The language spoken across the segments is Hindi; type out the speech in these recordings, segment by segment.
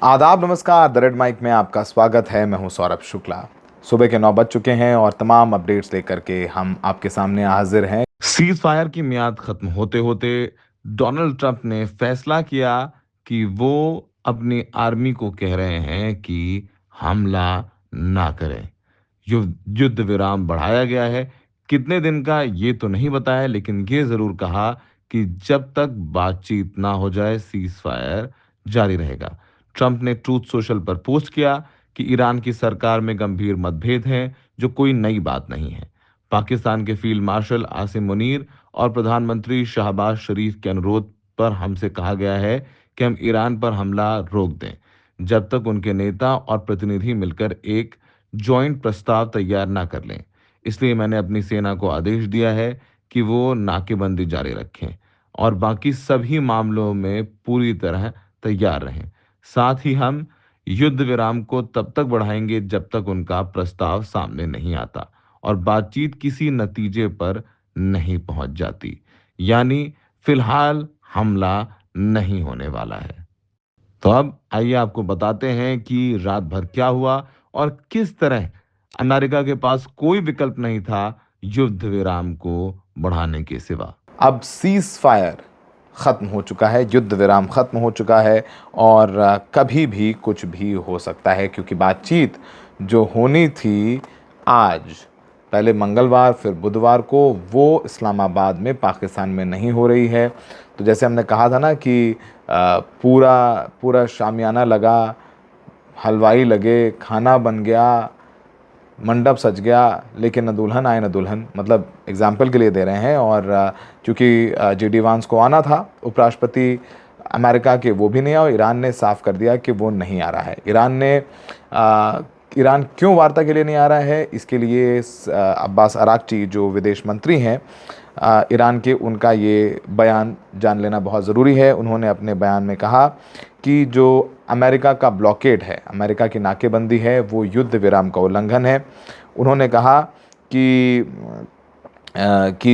आदाब, नमस्कार। द रेड माइक में आपका स्वागत है। मैं हूं सौरभ शुक्ला। सुबह के 9 बज चुके हैं और तमाम अपडेट्स लेकर के हम आपके सामने हाजिर हैं। सीज फायर की मियाद खत्म होते होते डोनाल्ड ट्रंप ने फैसला किया कि वो अपनी आर्मी को कह रहे हैं कि हमला ना करें। युद्ध विराम बढ़ाया गया है। कितने दिन का ये तो नहीं बताया, लेकिन ये जरूर कहा कि जब तक बातचीत ना हो जाए सीज फायर जारी रहेगा। ट्रंप ने ट्रूथ सोशल पर पोस्ट किया कि ईरान की सरकार में गंभीर मतभेद हैं, जो कोई नई बात नहीं है। पाकिस्तान के फील्ड मार्शल आसिम मुनीर और प्रधानमंत्री शहबाज शरीफ के अनुरोध पर हमसे कहा गया है कि हम ईरान पर हमला रोक दें जब तक उनके नेता और प्रतिनिधि मिलकर एक जॉइंट प्रस्ताव तैयार ना कर लें। इसलिए मैंने अपनी सेना को आदेश दिया है कि वो नाकेबंदी जारी रखें और बाकी सभी मामलों में पूरी तरह तैयार रहें। साथ ही हम युद्ध विराम को तब तक बढ़ाएंगे जब तक उनका प्रस्ताव सामने नहीं आता और बातचीत किसी नतीजे पर नहीं पहुंच जाती। यानी फिलहाल हमला नहीं होने वाला है। तो अब आइए आपको बताते हैं कि रात भर क्या हुआ और किस तरह अमेरिका के पास कोई विकल्प नहीं था युद्ध विराम को बढ़ाने के सिवा। अब सीज फायर ख़त्म हो चुका है, युद्ध विराम ख़त्म हो चुका है और कभी भी कुछ भी हो सकता है, क्योंकि बातचीत जो होनी थी आज, पहले मंगलवार फिर बुधवार को, वो इस्लामाबाद में पाकिस्तान में नहीं हो रही है। तो जैसे हमने कहा था ना कि पूरा पूरा शामियाना लगा, हलवाई लगे, खाना बन गया, मंडप सज गया, लेकिन न दुल्हन आए न दुल्हन। मतलब एग्जाम्पल के लिए दे रहे हैं। और क्योंकि जेडी वांस को आना था उपराष्ट्रपति अमेरिका के, वो भी नहीं आया और ईरान ने साफ कर दिया कि वो नहीं आ रहा है। ईरान क्यों वार्ता के लिए नहीं आ रहा है, इसके लिए अब्बास अराक्ची जो विदेश मंत्री हैं ईरान के, उनका ये बयान जान लेना बहुत ज़रूरी है। उन्होंने अपने बयान में कहा कि जो अमेरिका का ब्लॉकेड है, अमेरिका की नाकेबंदी है, वो युद्ध विराम का उल्लंघन है। उन्होंने कहा कि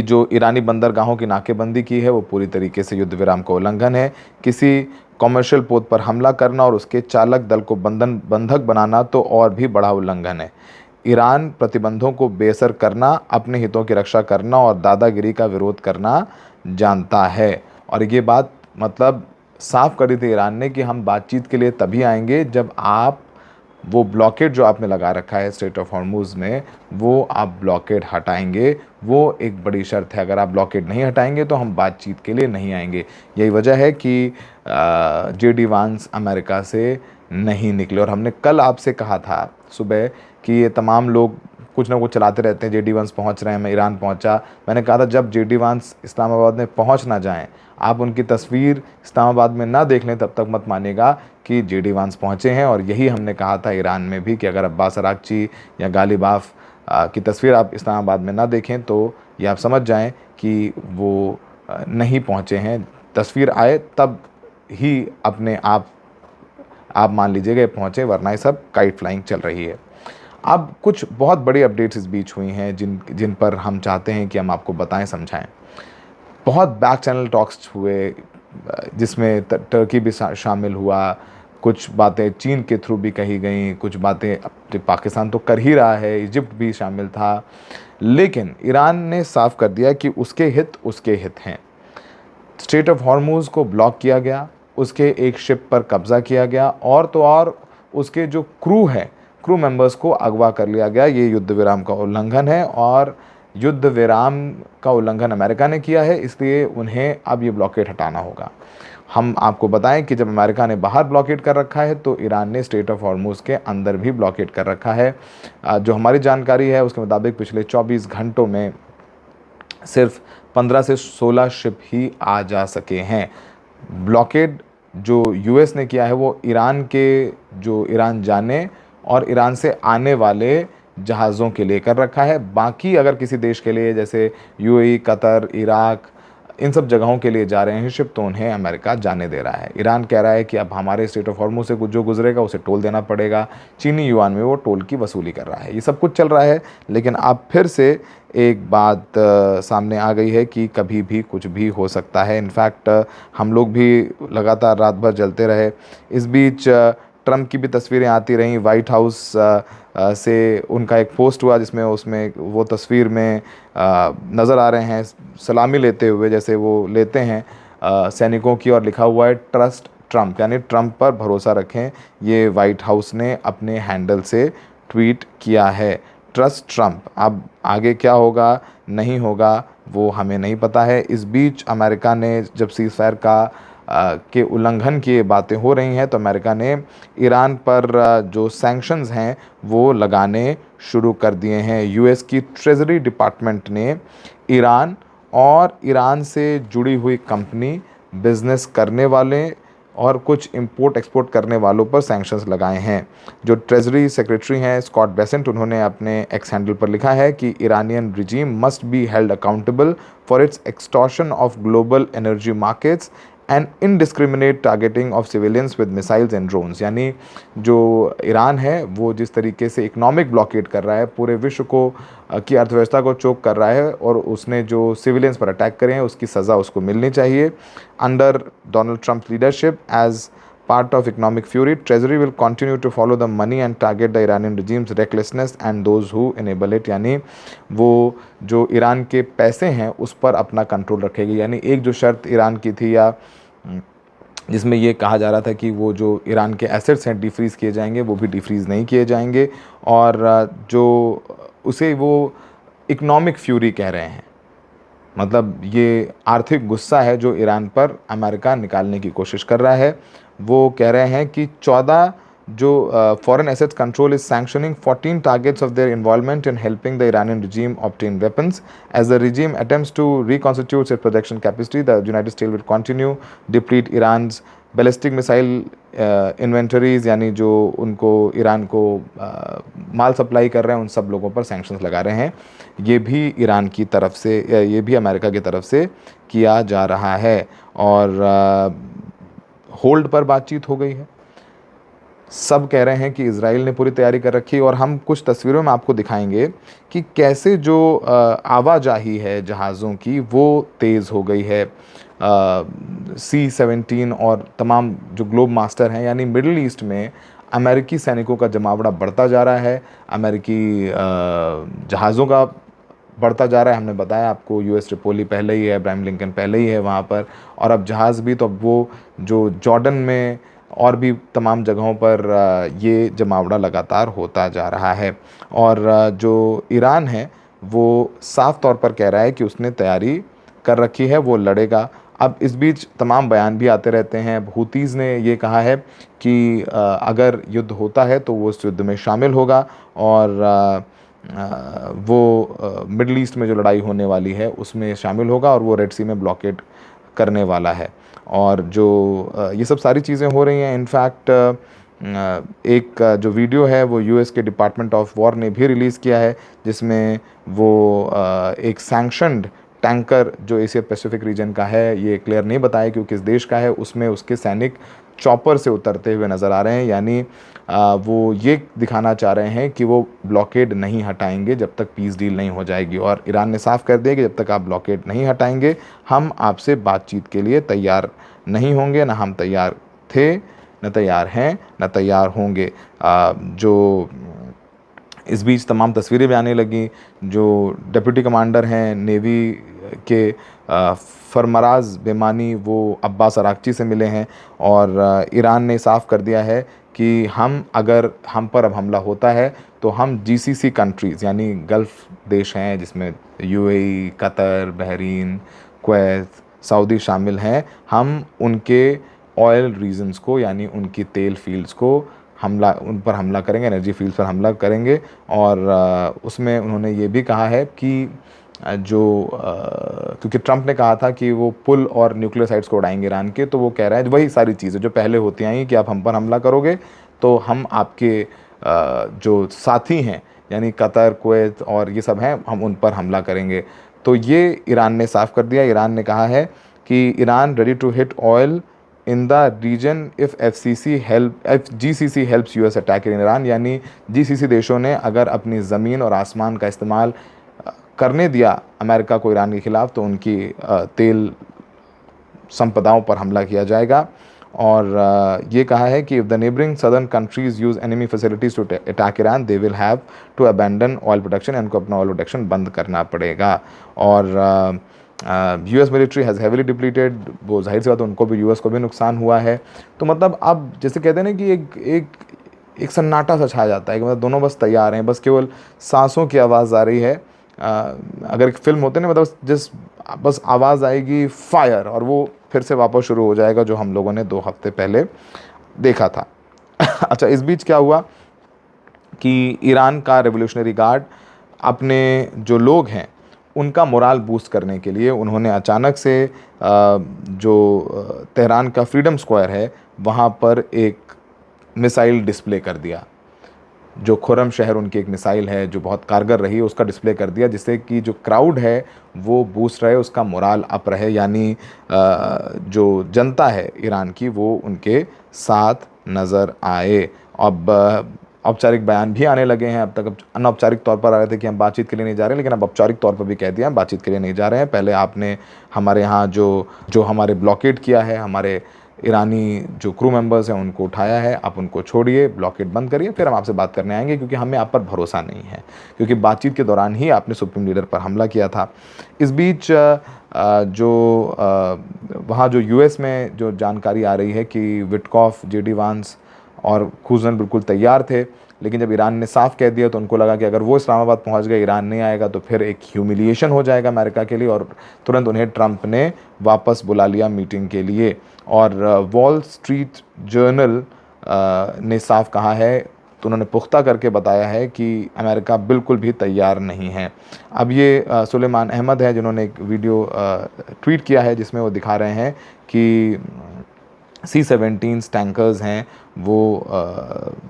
जो ईरानी बंदरगाहों की नाकेबंदी की है वो पूरी तरीके से युद्ध विराम का उल्लंघन है। किसी कमर्शियल पोत पर हमला करना और उसके चालक दल को बंधक बनाना तो और भी बड़ा उल्लंघन है। ईरान प्रतिबंधों को बेअसर करना, अपने हितों की रक्षा करना और दादागिरी का विरोध करना जानता है। और ये बात मतलब साफ करी थी ईरान ने कि हम बातचीत के लिए तभी आएंगे जब आप वो ब्लॉकेड जो आपने लगा रखा है स्ट्रेट ऑफ हॉर्मुज में, वो आप ब्लॉकेड हटाएंगे। वो एक बड़ी शर्त है। अगर आप ब्लॉकेड नहीं हटाएंगे तो हम बातचीत के लिए नहीं आएंगे। यही वजह है कि जेडी वांस अमेरिका से नहीं निकले। और हमने कल आपसे कहा था सुबह कि ये तमाम लोग कुछ ना कुछ चलाते रहते हैं, जेडी वांस पहुंच रहे हैं, मैं ईरान पहुंचा। मैंने कहा था जब जेडी वांस इस्लामाबाद में पहुंच ना जाएं, आप उनकी तस्वीर इस्लामाबाद में ना देख लें, तब तक मत मानिएगा कि जेडी वांस पहुंचे हैं। और यही हमने कहा था ईरान में भी कि अगर अब्बास अराक्ची या गालिबाफ की तस्वीर आप इस्लामाबाद में ना देखें तो ये आप समझ जाएं कि वो नहीं पहुंचे हैं। तस्वीर आए तब ही अपने आप मान लीजिएगा ये पहुंचे, वरना ये सब काइट फ्लाइंग चल रही है। अब कुछ बहुत बड़ी अपडेट्स इस बीच हुई हैं जिन पर हम चाहते हैं कि हम आपको बताएं, समझाएं। बहुत बैक चैनल टॉक्स हुए जिसमें टर्की भी शामिल हुआ। कुछ बातें चीन के थ्रू भी कही गई, कुछ बातें पाकिस्तान तो कर ही रहा है, इजिप्ट भी शामिल था। लेकिन ईरान ने साफ कर दिया कि उसके हित हैं। स्ट्रेट ऑफ हॉर्मुज को ब्लॉक किया गया, उसके एक शिप पर कब्जा किया गया और तो और उसके जो क्रू मेंबर्स को अगवा कर लिया गया। ये युद्ध विराम का उल्लंघन है और युद्ध विराम का उल्लंघन अमेरिका ने किया है, इसलिए उन्हें अब ये ब्लॉकेड हटाना होगा। हम आपको बताएं कि जब अमेरिका ने बाहर ब्लॉकेड कर रखा है तो ईरान ने स्ट्रेट ऑफ हॉर्मुज के अंदर भी ब्लॉकेड कर रखा है। जो हमारी जानकारी है उसके मुताबिक पिछले 24 घंटों में सिर्फ 15 से 16 शिप ही आ जा सके हैं। ब्लॉकेड जो यूएस ने किया है वो ईरान जाने और ईरान से आने वाले जहाज़ों के लिए कर रखा है। बाकी अगर किसी देश के लिए जैसे यूएई, कतर, इराक, इन सब जगहों के लिए जा रहे हैं शिप, तो उन्हें अमेरिका जाने दे रहा है। ईरान कह रहा है कि अब हमारे स्ट्रेट ऑफ हॉर्मुज से जो गुजरेगा उसे टोल देना पड़ेगा। चीनी युआन में वो टोल की वसूली कर रहा है। ये सब कुछ चल रहा है, लेकिन अब फिर से एक बात सामने आ गई है कि कभी भी कुछ भी हो सकता है। इनफैक्ट हम लोग भी लगातार रात भर जलते रहे। इस बीच ट्रंप की भी तस्वीरें आती रहीं। वाइट हाउस से उनका एक पोस्ट हुआ जिसमें उसमें वो तस्वीर में नज़र आ रहे हैं सलामी लेते हुए, जैसे वो लेते हैं सैनिकों की, और लिखा हुआ है ट्रस्ट ट्रंप, यानी ट्रंप पर भरोसा रखें। ये वाइट हाउस ने अपने हैंडल से ट्वीट किया है, ट्रस्ट ट्रंप। अब आगे क्या होगा नहीं होगा वो हमें नहीं पता है। इस बीच अमेरिका ने जब सीज़फायर के उल्लंघन की बातें हो रही हैं तो अमेरिका ने ईरान पर जो सैंक्शंस हैं वो लगाने शुरू कर दिए हैं। यूएस की ट्रेजरी डिपार्टमेंट ने ईरान और ईरान से जुड़ी हुई कंपनी, बिजनेस करने वाले और कुछ इंपोर्ट एक्सपोर्ट करने वालों पर सैंक्शंस लगाए हैं। जो ट्रेजरी सेक्रेटरी हैं स्कॉट बेसेंट, उन्होंने अपने एक्स हैंडल पर लिखा है कि Iranian regime must be held accountable for its extortion of global energy markets and indiscriminate targeting of civilians with missiles and drones. यानी जो ईरान है वो जिस तरीके से इकोनॉमिक ब्लॉकेट कर रहा है, पूरे विश्व को की अर्थव्यवस्था को चोक कर रहा है, और उसने जो सिविलियंस पर अटैक करे हैं उसकी सज़ा उसको मिलनी चाहिए। Under Donald Trump leadership as part of economic fury, Treasury will continue to follow the money and target the Iranian regime's recklessness and those who enable it। यानी वो जो ईरान के पैसे हैं उस पर अपना कंट्रोल रखेगी। यानी एक जो शर्त ईरान की थी, या जिसमें ये कहा जा रहा था कि वो जो ईरान के एसेट्स हैं डिफ्रीज़ किए जाएंगे, वो भी डिफ्रीज़ नहीं किए जाएंगे, और जो उसे वो इकोनॉमिक फ्यूरी कह रहे हैं, मतलब ये आर्थिक गुस्सा है जो ईरान पर अमेरिका निकालने की कोशिश कर रहा है। वो कह रहे हैं कि 14 जो foreign assets control is sanctioning 14 targets of their involvement in helping the Iranian regime obtain weapons as the regime attempts to reconstitute its production capacity। the United States will continue deplete Iran's ballistic missile inventories, यानी जो उनको ईरान को माल सप्लाई कर रहे हैं उन सब लोगों पर सैंक्शंस लगा रहे हैं। ये भी ईरान की तरफ से, ये भी अमेरिका की तरफ से किया जा रहा है, और होल्ड पर बातचीत हो गई है। सब कह रहे हैं कि इज़राइल ने पूरी तैयारी कर रखी है, और हम कुछ तस्वीरों में आपको दिखाएंगे कि कैसे जो आवाजाही है जहाज़ों की वो तेज़ हो गई है। C-17 और तमाम जो ग्लोब मास्टर हैं, यानी मिडिल ईस्ट में अमेरिकी सैनिकों का जमावड़ा बढ़ता जा रहा है, अमेरिकी जहाज़ों का बढ़ता जा रहा है। हमने बताया आपको यूएस ट्रिपोली पहले ही है, अब्राहम लिंकन पहले ही है वहाँ पर, और अब जहाज़ भी, तो अब वो जो जॉर्डन में और भी तमाम जगहों पर ये जमावड़ा लगातार होता जा रहा है। और जो ईरान है वो साफ तौर पर कह रहा है कि उसने तैयारी कर रखी है, वो लड़ेगा। अब इस बीच तमाम बयान भी आते रहते हैं। हूतीज़ ने ये कहा है कि अगर युद्ध होता है तो वो इस युद्ध में शामिल होगा, और वो मिडल ईस्ट में जो लड़ाई होने वाली है उसमें शामिल होगा, और वो रेड सी में ब्लॉकेट करने वाला है। और जो ये सब सारी चीज़ें हो रही हैं। इनफैक्ट एक जो वीडियो है वो यूएस के डिपार्टमेंट ऑफ वॉर ने भी रिलीज़ किया है, जिसमें वो एक सैंक्शनड टैंकर जो एशिया पैसिफिक रीजन का है, ये क्लियर नहीं बताया कि वो किस देश का है, उसमें उसके सैनिक चॉपर से उतरते हुए नज़र आ रहे हैं। यानी वो ये दिखाना चाह रहे हैं कि वो ब्लॉकेड नहीं हटाएंगे जब तक पीस डील नहीं हो जाएगी, और ईरान ने साफ कर दिया कि जब तक आप ब्लॉकेड नहीं हटाएंगे हम आपसे बातचीत के लिए तैयार नहीं होंगे, ना हम तैयार थे, न तैयार हैं, न तैयार होंगे। जो इस बीच तमाम तस्वीरें भी आने लगी। जो डिप्टी कमांडर हैं नेवी के फरमराज बेमानी, वो अब्बास अराक्ची से मिले हैं, और ईरान ने साफ कर दिया है कि अगर हम पर अब हमला होता है तो हम जीसीसी कंट्रीज़, यानी गल्फ़ देश हैं जिसमें UAE, Qatar, Bahrain, Kuwait, Saudi शामिल हैं, हम उनके ऑयल रीजन्स को, यानी उनकी तेल फील्ड्स को उन पर हमला करेंगे, एनर्जी फील्ड्स पर हमला करेंगे। और उसमें उन्होंने ये भी कहा है कि क्योंकि ट्रंप ने कहा था कि वो पुल और न्यूक्लियर साइट्स को उड़ाएंगे ईरान के, तो वो कह रहा है वही सारी चीज़ें जो पहले होती आई कि आप हम पर हमला करोगे तो हम आपके जो साथी हैं, यानी कतर, कुवैत और ये सब हैं, हम उन पर हमला करेंगे। तो ये ईरान ने साफ कर दिया। ईरान ने कहा है कि Iran ready to hit oil in the region if GCC helps US attack in Iran. यानी GCC देशों ने अगर अपनी ज़मीन और आसमान का इस्तेमाल करने दिया अमेरिका को ईरान के ख़िलाफ़, तो उनकी तेल संपदाओं पर हमला किया जाएगा। और ये कहा है कि if the neighbouring southern countries use enemy facilities to attack Iran they will have to abandon oil production, इनको अपना ऑयल प्रोडक्शन बंद करना पड़ेगा। और US military has heavily depleted, वो जाहिर सी बात है उनको भी, यूएस को भी नुकसान हुआ है। तो मतलब अब जैसे कहते हैं ना कि एक सन्नाटा सा छा जाता है कि मतलब दोनों बस तैयार हैं, बस केवल सांसों की आवाज़ आ रही है। अगर एक फ़िल्म होते ना, मतलब बस आवाज़ आएगी फायर और वो फिर से वापस शुरू हो जाएगा, जो हम लोगों ने 2 हफ्ते पहले देखा था। अच्छा, इस बीच क्या हुआ कि ईरान का रेवोल्यूशनरी गार्ड अपने जो लोग हैं उनका मोराल बूस्ट करने के लिए उन्होंने अचानक से जो तेहरान का फ्रीडम स्क्वायर है वहाँ पर एक मिसाइल डिस्प्ले कर दिया। जो खुरम शहर उनकी एक मिसाइल है जो बहुत कारगर रही, उसका डिस्प्ले कर दिया, जिससे कि जो क्राउड है वो बूस्ट रहे, उसका मोराल अप रहे, यानी जो जनता है ईरान की वो उनके साथ नज़र आए। अब औपचारिक बयान भी आने लगे हैं। अब तक अनौपचारिक तौर पर आ रहे थे कि हम बातचीत के लिए नहीं जा रहे, लेकिन अब औपचारिक तौर पर भी कह दिया हम बातचीत के लिए नहीं जा रहे हैं। पहले आपने हमारे यहाँ जो हमारे ब्लॉकेड किया है, हमारे ईरानी जो क्रू मेंबर्स हैं उनको उठाया है, आप उनको छोड़िए, ब्लॉकेड बंद करिए, फिर हम आपसे बात करने आएंगे, क्योंकि हमें आप पर भरोसा नहीं है, क्योंकि बातचीत के दौरान ही आपने सुप्रीम लीडर पर हमला किया था। इस बीच वहाँ जो यूएस में जो जानकारी आ रही है कि विटकॉफ, जेडी वांस और खुजन बिल्कुल तैयार थे, लेकिन जब ईरान ने साफ कह दिया तो उनको लगा कि अगर वो इस्लामाबाद पहुंच गए, ईरान नहीं आएगा तो फिर एक ह्यूमिलिएशन हो जाएगा अमेरिका के लिए, और तुरंत उन्हें ट्रंप ने वापस बुला लिया मीटिंग के लिए। और वॉल स्ट्रीट जर्नल ने साफ कहा है, तो उन्होंने पुख्ता करके बताया है कि अमेरिका बिल्कुल भी तैयार नहीं है। अब ये सुलेमान अहमद है जिन्होंने एक वीडियो ट्वीट किया है जिसमें वो दिखा रहे हैं कि C-17 टैंकर्स हैं वो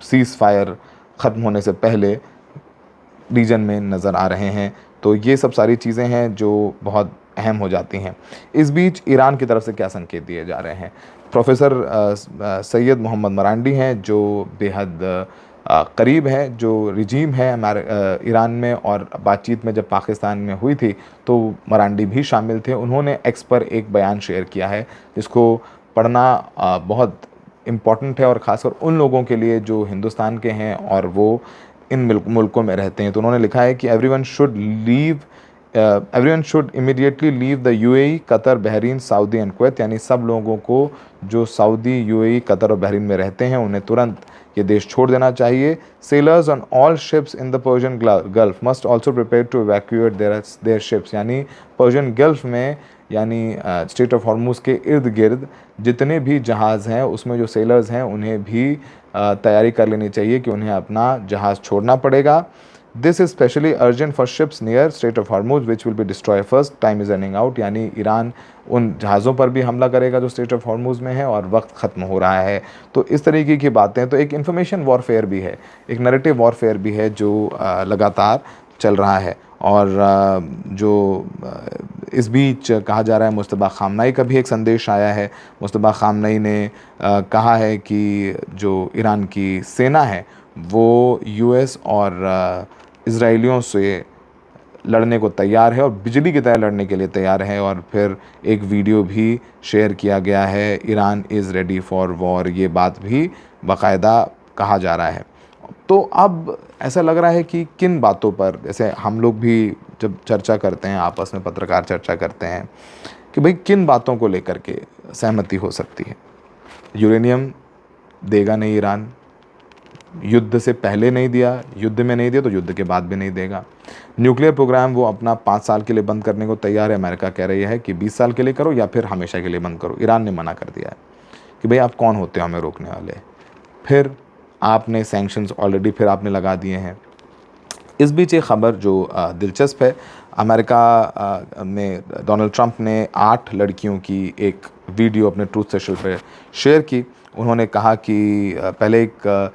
सीज़ फायर ख़त्म होने से पहले रीजन में नज़र आ रहे हैं। तो ये सब सारी चीज़ें हैं जो बहुत अहम हो जाती हैं। इस बीच ईरान की तरफ से क्या संकेत दिए जा रहे हैं? प्रोफेसर सैयद मोहम्मद मरांडी हैं जो बेहद करीब हैं जो रिजीम है ईरान में, और बातचीत में जब पाकिस्तान में हुई थी तो मरांडी भी शामिल थे। उन्होंने एक्स पर एक बयान शेयर किया है जिसको पढ़ना बहुत इम्पॉर्टेंट है, और ख़ासकर उन लोगों के लिए जो हिंदुस्तान के हैं और वो इन मुल्कों में रहते हैं। तो उन्होंने लिखा है कि everyone should immediately leave the UAE, Qatar, Bahrain, Saudi and Kuwait, यानी सब लोगों को जो सऊदी, यूएई, कतर और बहरीन में रहते हैं उन्हें तुरंत ये देश छोड़ देना चाहिए। Sailors on all ships in the Persian Gulf must also prepare to evacuate their ships, यानी पर्शियन गल्फ में, यानी स्ट्रेट ऑफ हॉर्मुज़ के इर्द गिर्द जितने भी जहाज़ हैं उसमें जो सेलर्स हैं उन्हें भी तैयारी कर लेनी चाहिए कि उन्हें अपना जहाज़ छोड़ना पड़ेगा। This is specially urgent for ships near straight of Hormuz which will be destroy first, time is running out, यानी ईरान उन जहाज़ों पर भी हमला करेगा जो स्ट्रेट ऑफ हॉर्मुज़ में है और वक्त ख़त्म हो रहा है। तो इस तरीके की बातें, तो एक इन्फॉर्मेशन वॉरफेयर भी है, एक नैरेटिव वॉरफेयर भी है जो लगातार चल रहा है। और जो इस बीच कहा जा रहा है, मुस्तफा खामनेई का भी एक संदेश आया है। मुस्तफा खामनेई ने कहा है कि जो ईरान की सेना है वो यूएस और इजराइलियों से लड़ने को तैयार है और बिजली की तरह लड़ने के लिए तैयार है। और फिर एक वीडियो भी शेयर किया गया है, Iran is ready for war, ये बात भी बाकायदा कहा जा रहा है। तो अब ऐसा लग रहा है कि किन बातों पर, जैसे हम लोग भी जब चर्चा करते हैं आपस में, पत्रकार चर्चा करते हैं कि भाई किन बातों को लेकर के सहमति हो सकती है। यूरेनियम देगा नहीं ईरान, युद्ध से पहले नहीं दिया, युद्ध में नहीं दिया तो युद्ध के बाद भी नहीं देगा। न्यूक्लियर प्रोग्राम वो अपना 5 साल के लिए बंद करने को तैयार है, अमेरिका कह रही है कि 20 साल के लिए करो या फिर हमेशा के लिए बंद करो। ईरान ने मना कर दिया है कि भाई आप कौन होते हो हमें रोकने वाले। फिर आपने सैंक्शंस ऑलरेडी फिर आपने लगा दिए हैं। इस बीच एक ख़बर जो दिलचस्प है, अमेरिका में डोनाल्ड ट्रंप ने 8 लड़कियों की एक वीडियो अपने ट्रूथ सोशल पे शेयर की। उन्होंने कहा कि पहले एक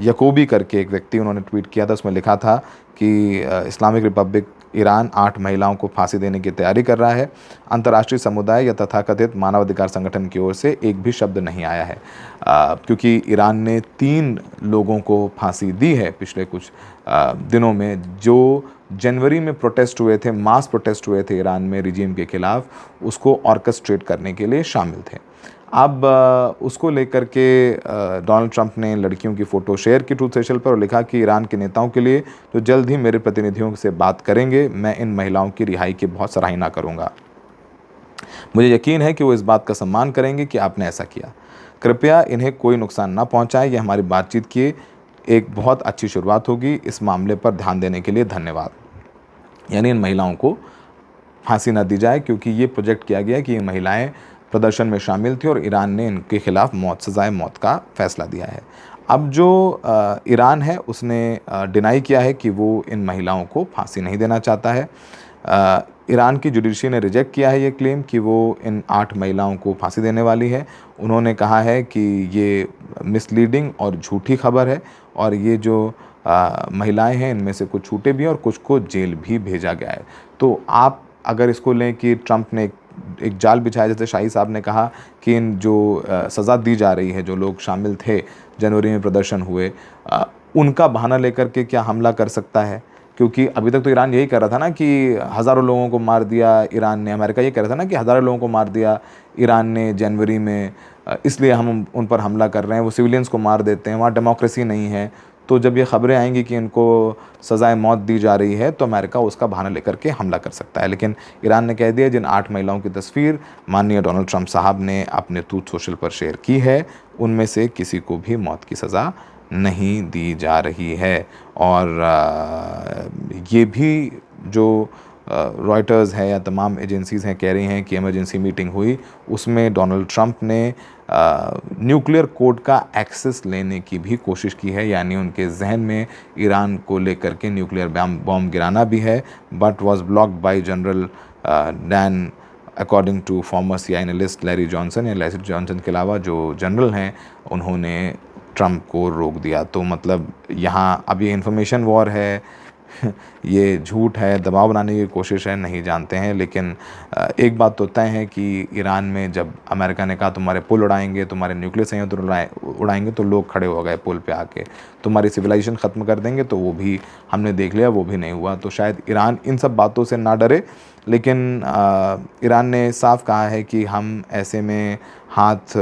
यकोबी करके एक व्यक्ति उन्होंने ट्वीट किया था, उसमें लिखा था कि इस्लामिक रिपब्लिक ईरान 8 महिलाओं को फांसी देने की तैयारी कर रहा है। अंतर्राष्ट्रीय समुदाय या तथाकथित मानवाधिकार संगठन की ओर से एक भी शब्द नहीं आया है, क्योंकि ईरान ने 3 लोगों को फांसी दी है पिछले कुछ दिनों में, जो जनवरी में प्रोटेस्ट हुए थे, मास प्रोटेस्ट हुए थे ईरान में रिजीम के ख़िलाफ़, उसको ऑर्केस्ट्रेट करने के लिए शामिल थे। अब उसको लेकर के डोनाल्ड ट्रंप ने लड़कियों की फ़ोटो शेयर की ट्रूथ सोशल पर और लिखा कि ईरान के नेताओं के लिए जो जल्द ही मेरे प्रतिनिधियों से बात करेंगे, मैं इन महिलाओं की रिहाई की बहुत सराहना करूंगा। मुझे यकीन है कि वो इस बात का सम्मान करेंगे कि आपने ऐसा किया। कृपया इन्हें कोई नुकसान ना पहुंचाएं। यह हमारी बातचीत की एक बहुत अच्छी शुरुआत होगी। इस मामले पर ध्यान देने के लिए धन्यवाद। यानी इन महिलाओं को फांसी न दी जाए, क्योंकि ये प्रोजेक्ट किया गया कि ये महिलाएं प्रदर्शन में शामिल थी और ईरान ने इनके खिलाफ सजाए मौत का फैसला दिया है। अब जो ईरान है उसने डिनाई किया है कि वो इन महिलाओं को फांसी नहीं देना चाहता है। ईरान की जुडिशरी ने रिजेक्ट किया है ये क्लेम कि वो इन 8 महिलाओं को फांसी देने वाली है। उन्होंने कहा है कि ये मिसलीडिंग और झूठी खबर है और ये जो महिलाएं हैं इनमें से कुछ छूटे भी हैं और कुछ को जेल भी भेजा गया है। तो आप अगर इसको लें कि ट्रंप ने एक जाल बिछाया, जैसे शाही साहब ने कहा कि इन जो सज़ा दी जा रही है, जो लोग शामिल थे जनवरी में प्रदर्शन हुए, उनका बहाना लेकर के क्या हमला कर सकता है? क्योंकि अभी तक तो ईरान यही कर रहा था ना कि हज़ारों लोगों को मार दिया ईरान ने, अमेरिका ये कह रहा था ना कि हज़ारों लोगों को मार दिया ईरान ने जनवरी में, इसलिए हम उन पर हमला कर रहे हैं, वो सिविलियंस को मार देते हैं, वहाँ डेमोक्रेसी नहीं है। तो जब ये खबरें आएंगी कि इनको सज़ाए मौत दी जा रही है तो अमेरिका उसका बहाना लेकर के हमला कर सकता है। लेकिन ईरान ने कह दिया जिन 8 महिलाओं की तस्वीर माननीय डोनाल्ड ट्रंप साहब ने अपने ट्रूथ सोशल पर शेयर की है, उनमें से किसी को भी मौत की सज़ा नहीं दी जा रही है। और ये भी जो रॉयटर्स है या तमाम एजेंसीज़ हैं कह रही हैं कि इमरजेंसी मीटिंग हुई, उसमें डोनाल्ड ट्रंप ने न्यूक्लियर कोड का एक्सेस लेने की भी कोशिश की है, यानी उनके जहन में ईरान को लेकर के न्यूक्लियर बॉम्ब गिराना भी है, but was blocked by general Dan according to former CIA analyst Larry Johnson. या लैरी जॉनसन के अलावा जो जनरल हैं उन्होंने ट्रंप को रोक दिया। तो मतलब यहाँ अब ये इन्फॉर्मेशन वॉर है, ये झूठ है, दबाव बनाने की कोशिश है, नहीं जानते हैं। लेकिन एक बात तो तय है कि ईरान में जब अमेरिका ने कहा तुम्हारे पुल उड़ाएंगे, तुम्हारे न्यूक्लियर संयंत्र उड़ाएंगे, तो लोग खड़े हो गए पुल पे आके, तुम्हारी सिविलाइजेशन ख़त्म कर देंगे, तो वो भी हमने देख लिया, वो भी नहीं हुआ। तो शायद ईरान इन सब बातों से ना डरे, लेकिन ईरान ने साफ कहा है कि हम ऐसे में हाथ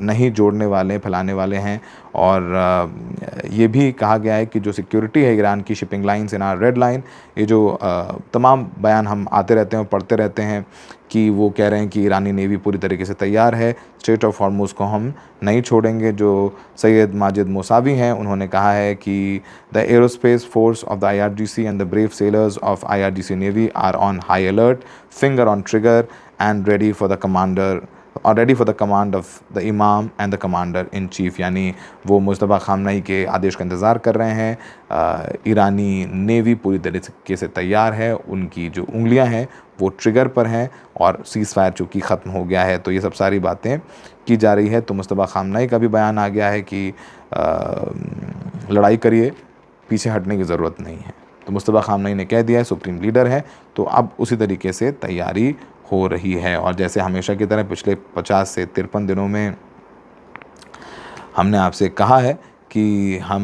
नहीं जोड़ने वाले, फैलाने वाले हैं। और ये भी कहा गया है कि जो सिक्योरिटी है ईरान की shipping lines in are red line, ये जो तमाम बयान हम आते रहते हैं और पढ़ते रहते हैं कि वो कह रहे हैं कि ईरानी नेवी पूरी तरीके से तैयार है, स्ट्रेट ऑफ हॉर्मुज़ को हम नहीं छोड़ेंगे। जो सैयद माजिद मौसावी हैं उन्होंने कहा है कि the aerospace force of the IRGC and the brave sailors of IRGC navy are on high alert, finger on trigger and ready for the command of the imam and the commander in chief. यानी वो मुस्तफ़ा ख़ामनेई के आदेश का इंतज़ार कर रहे हैं। ईरानी नेवी पूरी तरीके से तैयार है, उनकी जो उंगलियां हैं वो ट्रिगर पर हैं और सीज़ फायर चूँकि ख़त्म हो गया है। तो ये सब सारी बातें की जा रही है। तो मुस्तफ़ा ख़ामनेई का भी बयान आ गया है कि लड़ाई करिए, पीछे हटने की ज़रूरत नहीं है। तो मुस्तफ़ा ख़ामनेई ने कह दिया है, सुप्रीम लीडर है, तो अब उसी तरीके से तैयारी हो रही है। और जैसे हमेशा की तरह पिछले 50 से 53 दिनों में हमने आपसे कहा है कि हम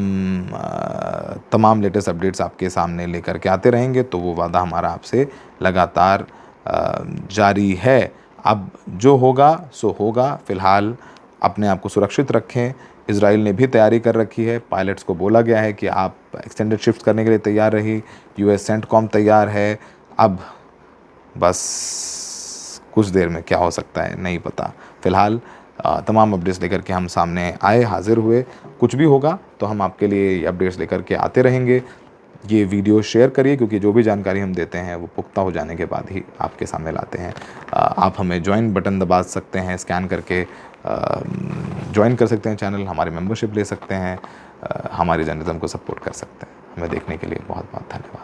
तमाम लेटेस्ट अपडेट्स आपके सामने लेकर के आते रहेंगे, तो वो वादा हमारा आपसे लगातार जारी है। अब जो होगा सो होगा। फ़िलहाल अपने आप को सुरक्षित रखें। इज़राइल ने भी तैयारी कर रखी है, पायलट्स को बोला गया है कि आप एक्सटेंडेड शिफ्ट करने के लिए तैयार रही। US सेंटकॉम तैयार है। अब बस कुछ देर में क्या हो सकता है नहीं पता। फ़िलहाल तमाम अपडेट्स लेकर के हम सामने आए, हाज़िर हुए। कुछ भी होगा तो हम आपके लिए अपडेट्स लेकर के आते रहेंगे। ये वीडियो शेयर करिए, क्योंकि जो भी जानकारी हम देते हैं वो पुख्ता हो जाने के बाद ही आपके सामने लाते हैं। आप हमें ज्वाइन बटन दबा सकते हैं, स्कैन करके ज्वाइन कर सकते हैं चैनल, हमारी मेंबरशिप ले सकते हैं, हमारी जर्नलिज्म को सपोर्ट कर सकते हैं। हमें देखने के लिए बहुत बहुत धन्यवाद।